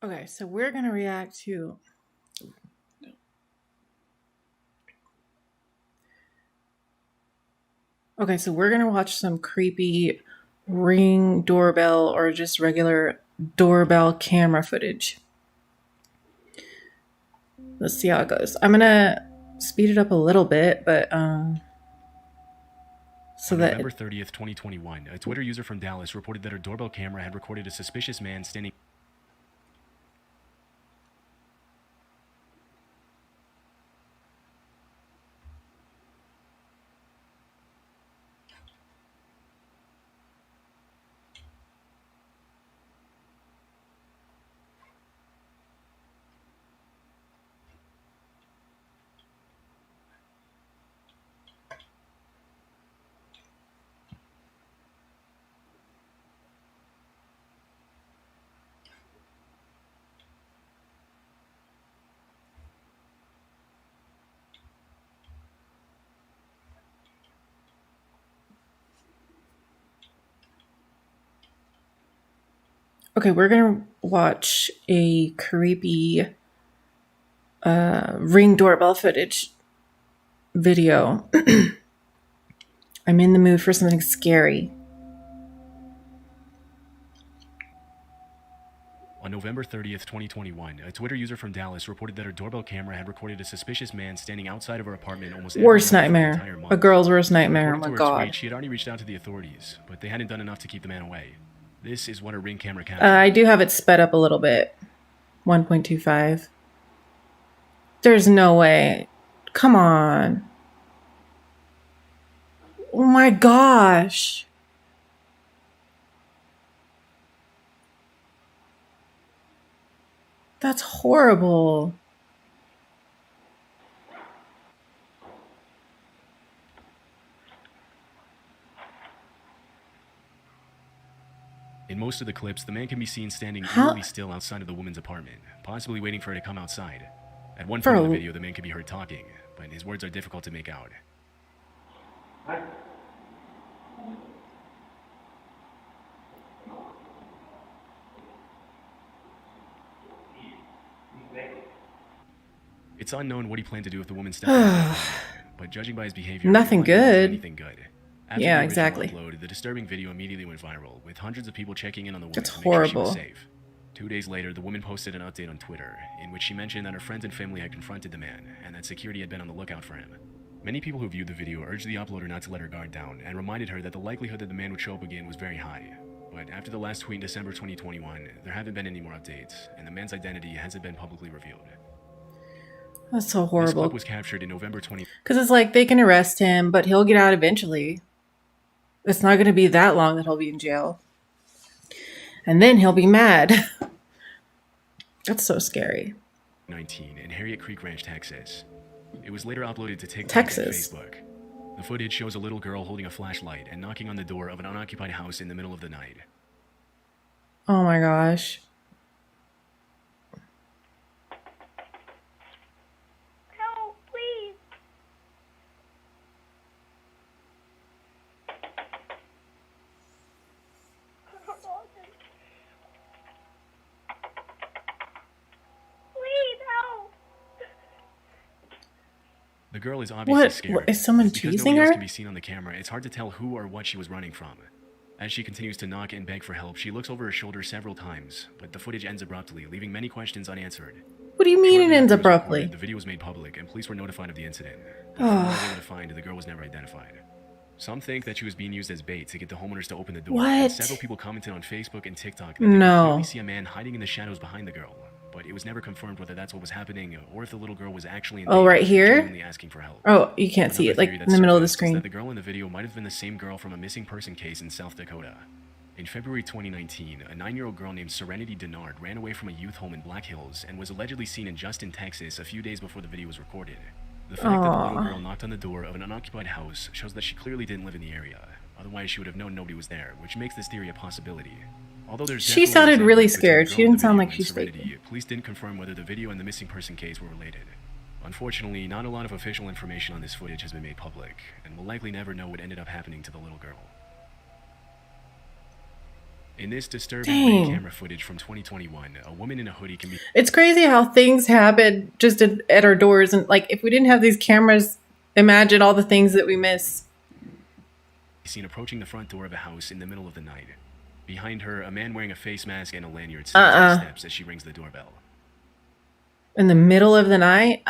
Okay, so we're gonna react to. Okay, so we're gonna watch some creepy Ring doorbell or just regular doorbell camera footage. Let's see how it goes. I'm gonna speed it up a little bit, but so On that November 30th, 2021, a Twitter user from Dallas reported that her doorbell camera had recorded a suspicious man standing. okay, we're gonna watch a creepy Ring doorbell footage video. I'm in the mood for something scary. On November 30th, 2021, a Twitter user from Dallas reported that her doorbell camera had recorded a suspicious man standing outside of her apartment almost every Worst night for the nightmare. entire month. A girl's worst nightmare. Oh According my to her god. tweet, she had already reached out to the authorities, but they hadn't done enough to keep the man away. This is what her Ring camera captured. I do have it sped up a little bit. 1.25. There's no way. Come on. Oh my gosh. That's horrible. In most of the clips, the man can be seen standing eerily still outside of the woman's apartment, possibly waiting for her to come outside. At one point in the video, the man can be heard talking, but his words are difficult to make out. It's unknown what he planned to do if the woman stepped out, but judging by his behavior, nothing good. Anything good. After yeah, the exactly. Upload, the disturbing video immediately went viral, with hundreds of people checking in on the woman That's to make horrible. sure she was safe. 2 days later, the woman posted an update on Twitter, in which she mentioned that her friends and family had confronted the man, and that security had been on the lookout for him. Many people who viewed the video urged the uploader not to let her guard down, and reminded her that the likelihood that the man would show up again was very high. But after the last tweet in December 2021, there haven't been any more updates, and the man's identity hasn't been publicly revealed. That's so horrible. This clip was captured in November 20. Because it's like they can arrest him, but he'll get out eventually. It's not going to be that long that he'll be in jail. And then he'll be mad. That's so scary. 19 in Harriet Creek Ranch, Texas. It was later uploaded to TikTok Texas. and Facebook. The footage shows a little girl holding a flashlight and knocking on the door of an unoccupied house in the middle of the night. Oh my gosh. No, please. Please help. The girl is obviously scared. What? Is someone because teasing nobody else her? can be seen on the camera. It's hard to tell who or what she was running from. As she continues to knock and beg for help, she looks over her shoulder several times, but the footage ends abruptly, leaving many questions unanswered. What do you mean Shortly it ends after it was abruptly? reported, the video was made public, and police were notified of the incident. But from what they were able to find, the girl was never identified. Some think that she was being used as bait to get the homeowners to open the door. What? And several people commented on Facebook and TikTok that they could clearly see a man hiding in the shadows behind the girl. But it was never confirmed whether that's what was happening or if the little girl was actually in danger, right here? genuinely asking for help. Oh, you can't see it, like in the middle of the screen. That the girl in the video might have been the same girl from a missing person case in South Dakota. In February 2019, a 9-year-old girl named Serenity Denard ran away from a youth home in Black Hills and was allegedly seen in Justin, Texas, a few days before the video was recorded. The fact that the little girl knocked on the door of an unoccupied house shows that she clearly didn't live in the area. Otherwise, she would have known nobody was there, which makes this theory a possibility. Although there's She sounded really scared. She didn't sound like she's faking. Police didn't confirm whether the video and the missing person case were related. Unfortunately, not a lot of official information on this footage has been made public, and we'll likely never know what ended up happening to the little girl. In this disturbing ring Dang. camera footage from 2021, a woman in a hoodie can be It's crazy how things happen just at our doors. And like, if we didn't have these cameras, imagine all the things that we miss. seen approaching the front door of a house in the middle of the night. Behind her, a man wearing a face mask and a lanyard stands on the steps as she rings the doorbell. In the middle of the night?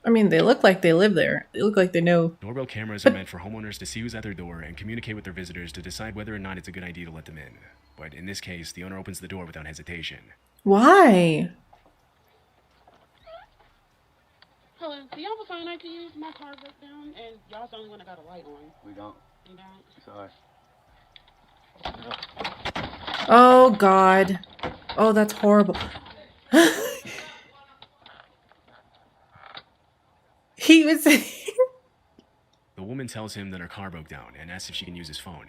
I mean, they look like they live there. They look like they know. Doorbell cameras are meant for homeowners to see who's at their door and communicate with their visitors to decide whether or not it's a good idea to let them in. But in this case, the owner opens the door without hesitation. Why? Hello, do y'all have a phone I can use? My car broke down, and y'all's the only one that got a light on. We don't. You don't? Sorry. Oh, God. Oh, that's horrible. He was... The woman tells him that her car broke down and asks if she can use his phone.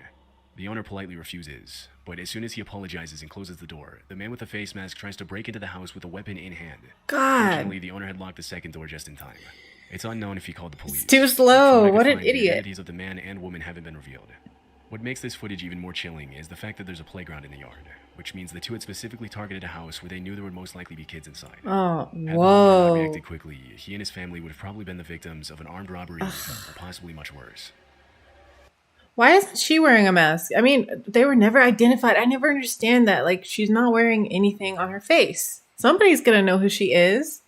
The owner politely refuses, but as soon as he apologizes and closes the door, the man with the face mask tries to break into the house with a weapon in hand. God. Fortunately, the owner had locked the second door just in time. It's unknown if he called the police. It's too slow. From What I an could find, the idiot. identities of the man and woman haven't been revealed. What makes this footage even more chilling is the fact that there's a playground in the yard, which means the two had specifically targeted a house where they knew there would most likely be kids inside. Oh, Had the owner not whoa. reacted quickly, he and his family would have probably been the victims of an armed robbery or possibly much worse. Why isn't she wearing a mask? I mean, they were never identified. I never understand that. Like, she's not wearing anything on her face. Somebody's gonna know who she is.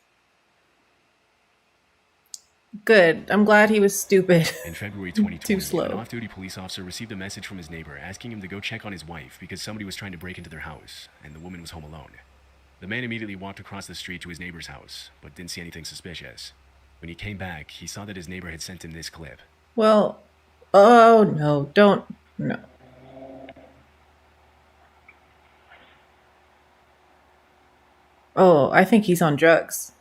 Good. I'm glad he was stupid. In February 2020, Too slow. an off-duty police officer received a message from his neighbor asking him to go check on his wife because somebody was trying to break into their house, and the woman was home alone. The man immediately walked across the street to his neighbor's house, but didn't see anything suspicious. When he came back, he saw that his neighbor had sent him this clip. Well, oh no, don't. No. Oh, I think he's on drugs.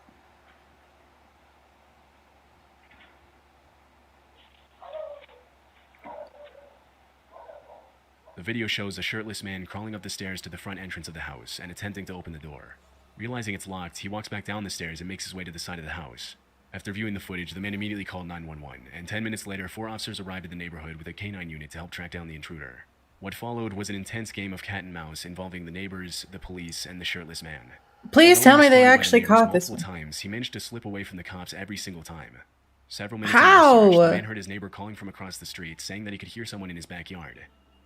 The video shows a shirtless man crawling up the stairs to the front entrance of the house and attempting to open the door. Realizing it's locked, he walks back down the stairs and makes his way to the side of the house. After viewing the footage, the man immediately called 911, and 10 minutes later, 4 officers arrived at the neighborhood with a K-9 unit to help track down the intruder. What followed was an intense game of cat and mouse involving the neighbors, the police, and the shirtless man. Please Although tell he me was they spotted by the actually neighbors caught this multiple one. times, he managed to slip away from the cops every single time. Several minutes How? into the search, the man heard his neighbor calling from across the street, saying that he could hear someone in his backyard.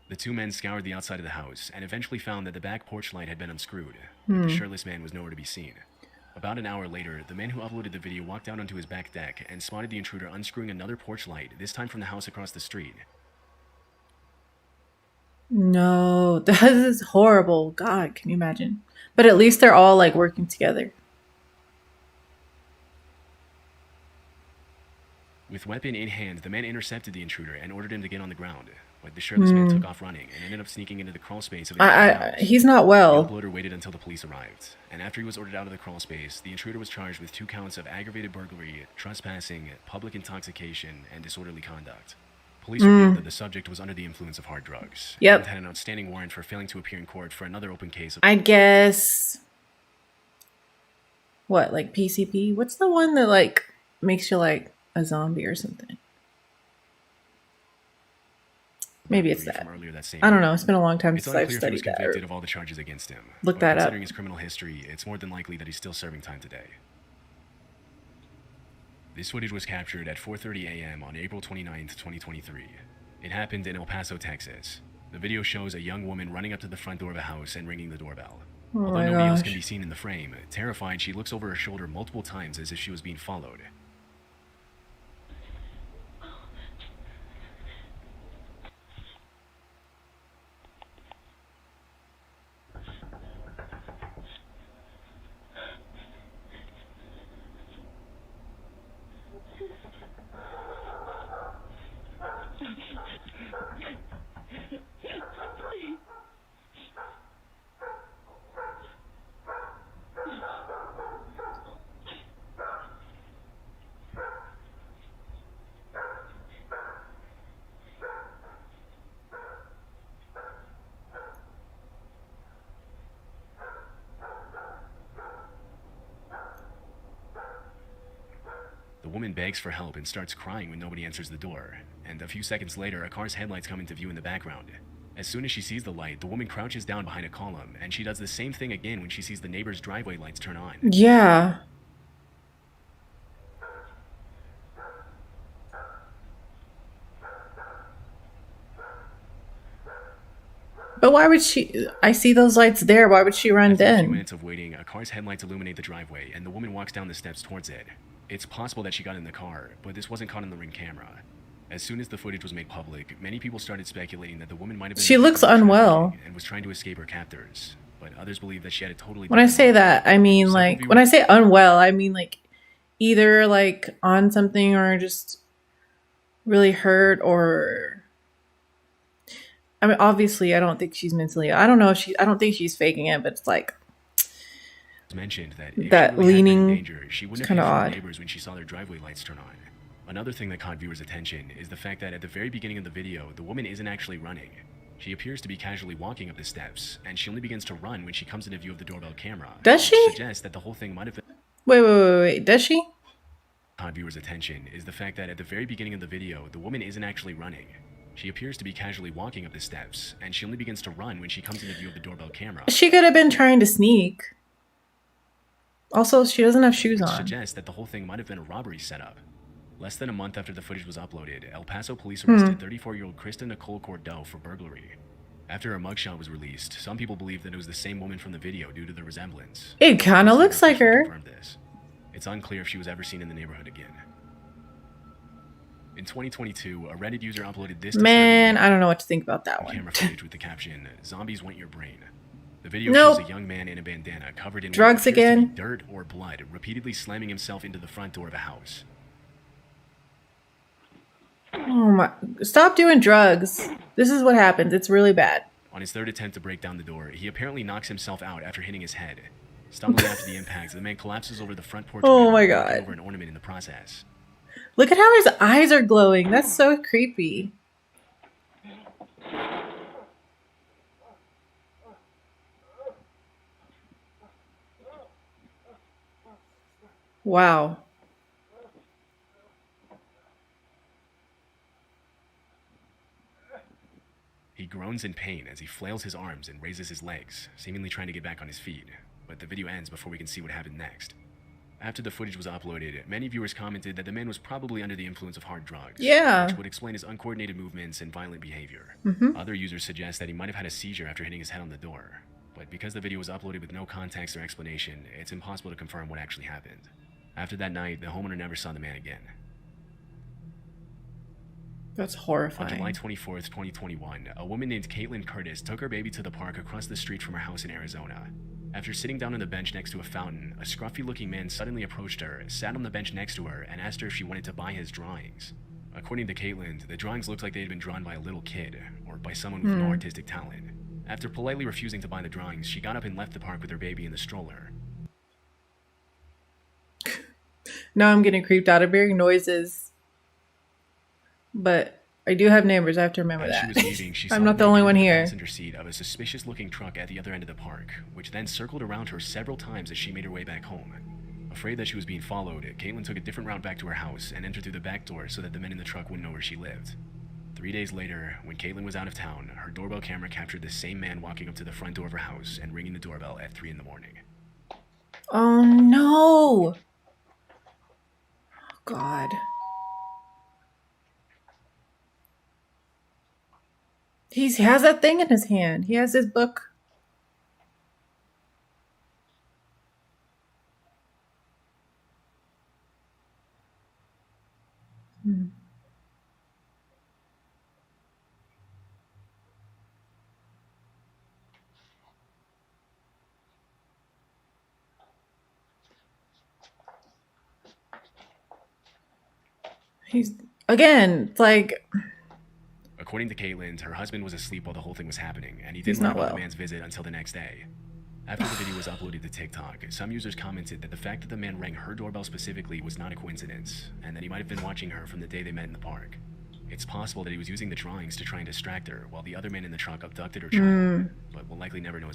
The two men scoured the outside of the house and eventually found that the back porch light had been unscrewed, but the shirtless man was nowhere to be seen. About an hour later, the man who uploaded the video walked out onto his back deck and spotted the intruder unscrewing another porch light, this time from the house across the street. No, that is horrible. God, can you imagine? But at least they're all like working together. With weapon in hand, the man intercepted the intruder and ordered him to get on the ground. But the shirtless man took off running and ended up sneaking into the crawl space of the house. He's not The well. uploader waited until the police arrived, and after he was ordered out of the crawl space, the intruder was charged with 2 counts of aggravated burglary, trespassing, public intoxication, and disorderly conduct. Police revealed that the subject was under the influence of hard drugs, Yep. and had an outstanding warrant for failing to appear in court for another open case of I guess. What, like PCP? What's the one that like makes you like a zombie or something? Maybe it's burglary that. from earlier that same I don't year. know. It's been a long time It's since I've unclear if he was studied that. convicted of all the charges against him. Look but that up. considering his criminal history, it's more than likely that he's still serving time today. This footage was captured at 4:30 a.m. on April 29th, 2023. It happened in El Paso, Texas. The video shows a young woman running up to the front door of a house and ringing the doorbell. Oh Although my nobody else gosh. can be seen in the frame, terrified, she looks over her shoulder multiple times as if she was being followed. woman begs for help and starts crying when nobody answers the door, and a few seconds later, a car's headlights come into view in the background. As soon as she sees the light, the woman crouches down behind a column, and she does the same thing again when she sees the neighbor's driveway lights turn on. Yeah. But why would she? I see those lights there. Why would she run After a few then? minutes of waiting, a car's headlights illuminate the driveway, and the woman walks down the steps towards it. It's possible that she got in the car, but this wasn't caught on the Ring camera. As soon as the footage was made public, many people started speculating that the woman might have been She looks victim of unwell. trafficking and was trying to escape her captors. But others believe that she had a totally When I different say motive. that, I mean Several like viewers- when I say unwell, I mean like either like on something or just really hurt or. I mean, obviously, I don't think she's mentally. I don't know if she. I don't think she's faking it, but it's like mentioned that if that she really had been in leaning danger, she wouldn't is have kinda hid from odd. the neighbors when she saw their driveway lights turn on. Another thing that caught viewers' attention is the fact that at the very beginning of the video, the woman isn't actually running. She appears to be casually walking up the steps, and she only begins to run when she comes into view of the doorbell camera. Does which she? suggests that the whole thing might have been. Wait. Does she? Caught viewers' attention is the fact that at the very beginning of the video, the woman isn't actually running. She appears to be casually walking up the steps, and she only begins to run when she comes into view of the doorbell camera. She could have been trying to sneak. Also, she doesn't have shoes Which on. suggests that the whole thing might have been a robbery setup. Less than a month after the footage was uploaded, El Paso police arrested 34-year-old Krista Nicole Cordell for burglary. After her mugshot was released, some people believe that it was the same woman from the video due to the resemblance. It kind of Police looks like never her. confirmed this. It's unclear if she was ever seen in the neighborhood again. In 2022, a Reddit user uploaded this Man, I don't know what to think about that one. camera footage with the caption, "Zombies want your brain." The video Nope. shows a young man in a bandana covered in what Drugs appears to be again? dirt or blood, repeatedly slamming himself into the front door of a house. Oh my! Stop doing drugs. This is what happens. It's really bad. On his third attempt to break down the door, he apparently knocks himself out after hitting his head. Stumbling after the impact, the man collapses over the front porch. Oh railing, my knocking God. Over an ornament in the process. Look at how his eyes are glowing. That's so creepy. Wow. He groans in pain as he flails his arms and raises his legs, seemingly trying to get back on his feet. But the video ends before we can see what happened next. After the footage was uploaded, many viewers commented that the man was probably under the influence of hard drugs, Yeah. which would explain his uncoordinated movements and violent behavior. Other users suggest that he might have had a seizure after hitting his head on the door. But because the video was uploaded with no context or explanation, it's impossible to confirm what actually happened. After that night, the homeowner never saw the man again. That's On horrifying. July 24th, 2021, a woman named Caitlin Curtis took her baby to the park across the street from her house in Arizona. After sitting down on the bench next to a fountain, a scruffy-looking man suddenly approached her, sat on the bench next to her, and asked her if she wanted to buy his drawings. According to Caitlin, the drawings looked like they had been drawn by a little kid, or by someone with no artistic talent. After politely refusing to buy the drawings, she got up and left the park with her baby in the stroller. Now I'm getting creeped out of hearing noises. But I do have neighbors. I have to remember As she that. was leaving, she saw I'm not the baby only in one the here. passenger seat of a suspicious-looking truck at the other end of the park, which then circled around her several times as she made her way back home. Afraid that she was being followed, Caitlin took a different route back to her house and entered through the back door so that the men in the truck wouldn't know where she lived. 3 days later, when Caitlin was out of town, her doorbell camera captured the same man walking up to the front door of her house and ringing the doorbell at 3 in the morning. Oh no! God. He has that thing in his hand. He has his book. He's again, it's like According to Caitlin, her husband was asleep while the whole thing was happening, and he He's didn't learn not about well. the man's visit until the next day. After the video was uploaded to TikTok, some users commented that the fact that the man rang her doorbell specifically was not a coincidence, and that he might have been watching her from the day they met in the park. It's possible that he was using the drawings to try and distract her, while the other man in the truck abducted her child, but we'll likely never know.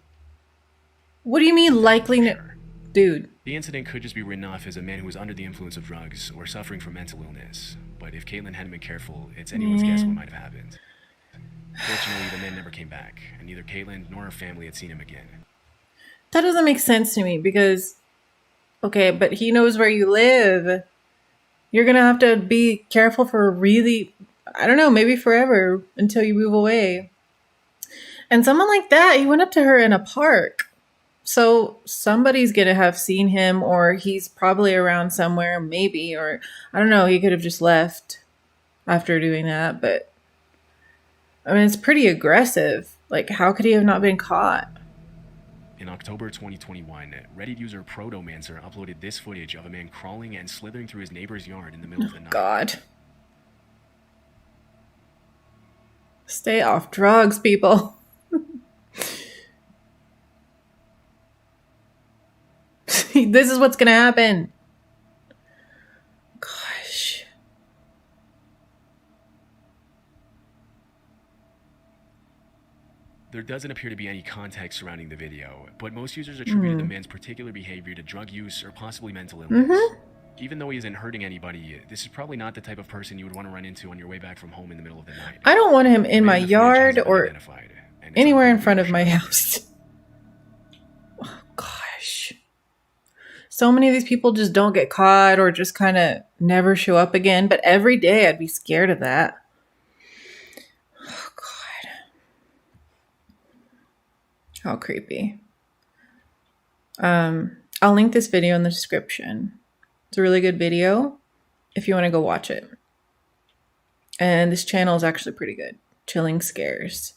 what do you mean likely? For sure. Dude. The incident could just be written off as a man who was under the influence of drugs or suffering from mental illness. But if Caitlin hadn't been careful, it's anyone's guess what might have happened. Fortunately, the man never came back, and neither Caitlin nor her family had seen him again. That doesn't make sense to me because, okay, but he knows where you live. You're going to have to be careful for really, I don't know, maybe forever until you move away. And someone like that, he went up to her in a park. So somebody's going to have seen him, or he's probably around somewhere, maybe, or I don't know, he could have just left after doing that. But I mean, it's pretty aggressive. Like, how could he have not been caught? In October 2021, Reddit user Protomancer uploaded this footage of a man crawling and slithering through his neighbor's yard in the middle of the night. God. Stay off drugs, people. This is what's going to happen. Gosh. There doesn't appear to be any context surrounding the video, but most users attributed the man's particular behavior to drug use or possibly mental illness. Even though he isn't hurting anybody, this is probably not the type of person you would want to run into on your way back from home in the middle of the night. I don't want him in my The man in the footage yard hasn't been or identified, and it's anywhere in unclear front who of my shot him. house. Oh, gosh. So many of these people just don't get caught or just kind of never show up again. But every day I'd be scared of that. Oh, God. How creepy. I'll link this video in the description. It's a really good video if you want to go watch it. And this channel is actually pretty good. Chilling Scares.